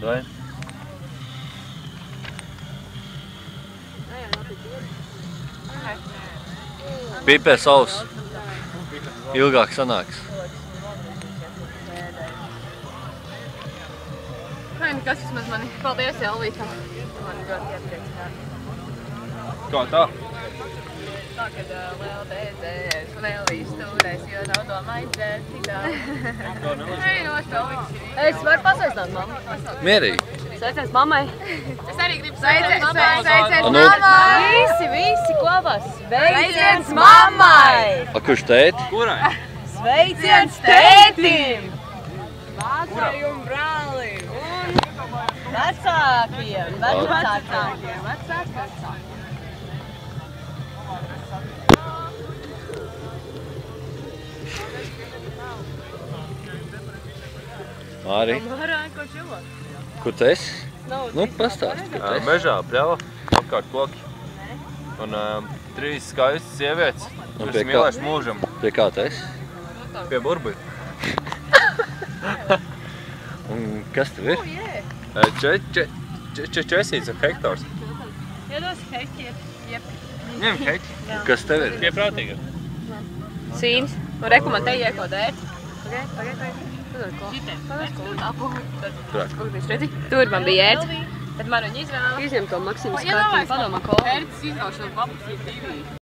Vai? Pipē sauss. Ilgāk sanāks. Vai, kas vismaz mani? Paldies, Elvītam. Mani ļoti iepriecināja. Kā tā? Tā, kad liela dēdzēs un Elvīs stūrēs, jo nav domājis dzērt tik daudz. Ei, nost, Elvītis ir. Es varu pasveicināt mammu. Mierīgi. Sveiciens mammai. Es arī gribu sveiciens mammai. Sveiciens Nu. mammai. Visi kopā. Sveiciens mammai. A, kurš tēti? Kurai? Sveiciens tētim. Vācai un brālim. Un vecākiem. Vecākiem. Māri, Ko čilo? kur tu esi? Nu, pastāst, kur tu esi. Mežā, pļava, apkārt koki. Un 3 skaistas sievietes, Un kuras pie kā? mīlēšu mūžam. Pie kā tu esi? Pie burbuļa. Un kas tev ir? Česīts un hektors. Iedos heķi. Ņem heķi. Kas tev ir? Pieprātīgi. Sīns. Un reku man te iekodēt. Pagaid. Tur man bija ērts. Tad man viņa izvēla. Izņem to Maksimu skartiņu, padomā ko. Ērts izvēlšana papasīt divi.